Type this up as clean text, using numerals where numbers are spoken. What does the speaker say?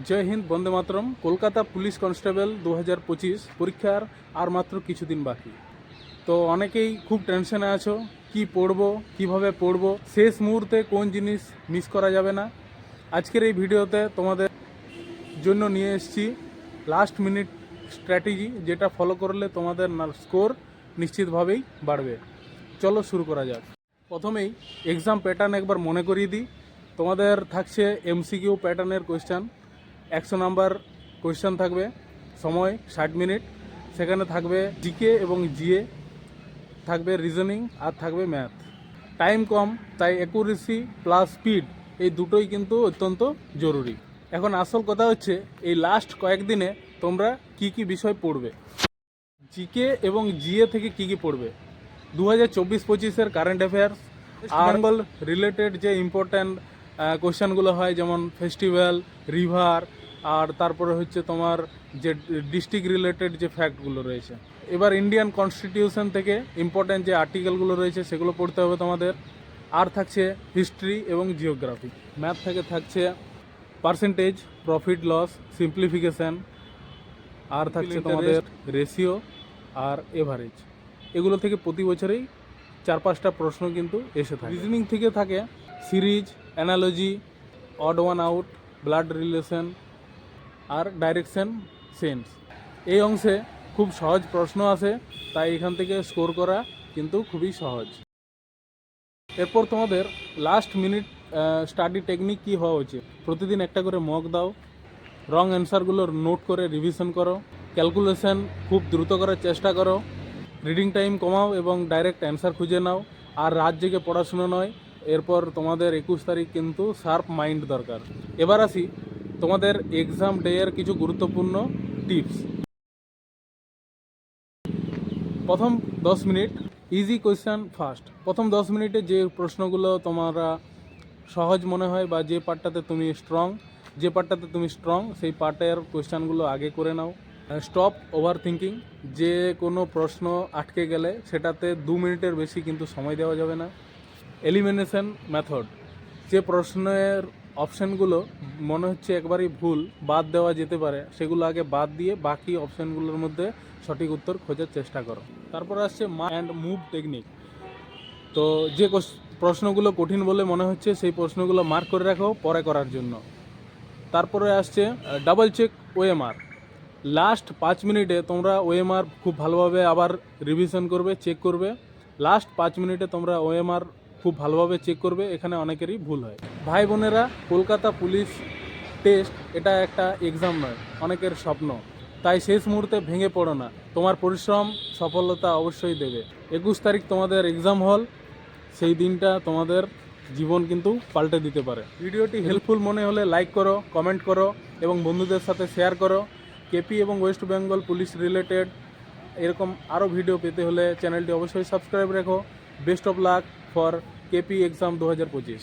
জয় হিন্দ, বন্দে মাতরম। Kolkata police constable 2025 পরীক্ষার আর মাত্র কিছুদিন বাকি। তো অনেকেই খুব টেনশনে আছো, কি পড়বো, কিভাবে পড়বো, শেষ মুহূর্তে কোন জিনিস মিস করা যাবে না। আজকের এই ভিডিওতে তোমাদের জন্য নিয়ে এসেছি লাস্ট মিনিট স্ট্র্যাটেজি, যেটা ফলো করলে তোমাদের স্কোর নিশ্চিতভাবেই বাড়বে। চলো শুরু করা যাক। প্রথমেই এক্সাম প্যাটার্ন একবার মনে করিয়ে দিই। তোমাদের থাকছে এমসিকিউ প্যাটার্নের কোয়েশ্চান, 100 নাম্বার কোয়েশ্চান থাকবে, সময় 60 মিনিট। সেখানে থাকবে জিকে এবং জিএ, থাকবে রিজনিং আর থাকবে ম্যাথ। টাইম কম, তাই অ্যাকুরেসি প্লাস স্পিড এই দুটোই কিন্তু অত্যন্ত জরুরি। এখন আসল কথা হচ্ছে, এই লাস্ট কয়েকদিনে তোমরা কি কি বিষয় পড়বে, জিকে এবং জিএ থেকে কি কি পড়বে। 2024-25 কারেন্ট অ্যাফেয়ার্স আর বেঙ্গল রিলেটেড যে ইম্পর্ট্যান্ট কোয়েশ্চানগুলো হয়, যেমন ফেস্টিভ্যাল, রিভার, আর তারপরে হচ্ছে তোমার যে ডিস্ট্রিক্ট রিলেটেড যে ফ্যাক্টগুলো রয়েছে। এবার ইন্ডিয়ান কনস্টিটিউশন থেকে ইম্পর্ট্যান্ট যে আর্টিকেলগুলো রয়েছে সেগুলো পড়তে হবে তোমাদের। আর থাকছে হিস্ট্রি এবং জিওগ্রাফি। ম্যাথ থেকে থাকছে পার্সেন্টেজ, প্রফিট লস, সিম্পলিফিকেশান, আর থাকছে তোমাদের রেশিও আর এভারেজ। এগুলো থেকে প্রতি বছরেই 4-5টা প্রশ্ন কিন্তু এসে থাকে। রিজনিং থেকে থাকে series, analogy, odd one out, blood relation আর ডাইরেকশন সেন্স। এই অংশে খুব সহজ প্রশ্ন আসে, তাই এখান থেকে স্কোর করা কিন্তু খুবই সহজ। এরপর তোমাদের লাস্ট মিনিট স্টাডি টেকনিক কী হওয়া উচিত। প্রতিদিন একটা করে মক দাও, রং অ্যান্সারগুলো নোট করে রিভিশন করো, ক্যালকুলেশন খুব দ্রুত করার চেষ্টা করো, রিডিং টাইম কমাও এবং ডাইরেক্ট অ্যান্সার খুঁজে নাও। আর রাত জেগে পড়াশুনো নয়। এরপর তোমাদের 21 তারিখ কিন্তু শার্প মাইন্ড দরকার। এবার আসি তোমাদের এক্সাম ডে এর কিছু গুরুত্বপূর্ণ টিপস। প্রথম 10 মিনিট ইজি কোয়েশ্চান ফার্স্ট। প্রথম 10 মিনিটে যে প্রশ্নগুলো তোমরা সহজ মনে হয় বা যে পার্টটাতে তুমি স্ট্রং সেই পার্টের কোয়েশ্চানগুলো আগে করে নাও। Stop over thinking. যে কোনো প্রশ্ন আটকে গেলে সেটাতে 2 মিনিটের বেশি কিন্তু সময় দেওয়া যাবে না। Elimination method. যে প্রশ্নের অপশানগুলো মনে হচ্ছে একবারই ভুল, বাদ দেওয়া যেতে পারে, সেগুলো আগে বাদ দিয়ে বাকি অপশানগুলোর মধ্যে সঠিক উত্তর খোঁজার চেষ্টা করো। তারপর আসছে মার্ক অ্যান্ড মুভ টেকনিক। তো যে প্রশ্নগুলো কঠিন বলে মনে হচ্ছে সেই প্রশ্নগুলো মার্ক করে রাখো পরে করার জন্য। তারপরে আসছে ডাবল চেক ওএমআর। লাস্ট 5 মিনিটে তোমরা ওএমআর খুব ভালোভাবে আবার রিভিশন করবে, চেক করবে। লাস্ট 5 মিনিটে তোমরা ওএমআর খুব ভালোভাবে চেক করবে, এখানে অনেকেরই ভুল হয়। ভাই বোনেরা, কলকাতা পুলিশ টেস্ট এটা একটা এক্সাম নয়, অনেকের স্বপ্ন। তাই শেষ মুহূর্তে ভেঙে পড়ো না, তোমার পরিশ্রম সফলতা অবশ্যই দেবে। 21 তারিখ তোমাদের এক্সাম হল, সেই দিনটা তোমাদের জীবন কিন্তু পাল্টে দিতে পারে। ভিডিওটি হেল্পফুল মনে হলে লাইক করো, কমেন্ট করো এবং বন্ধুদের সাথে শেয়ার করো। কেপি এবং ওয়েস্ট বেঙ্গল পুলিশ রিলেটেড এরকম আরও ভিডিও পেতে হলে চ্যানেলটি অবশ্যই সাবস্ক্রাইব রেখো। Best of luck for KP exam 2025।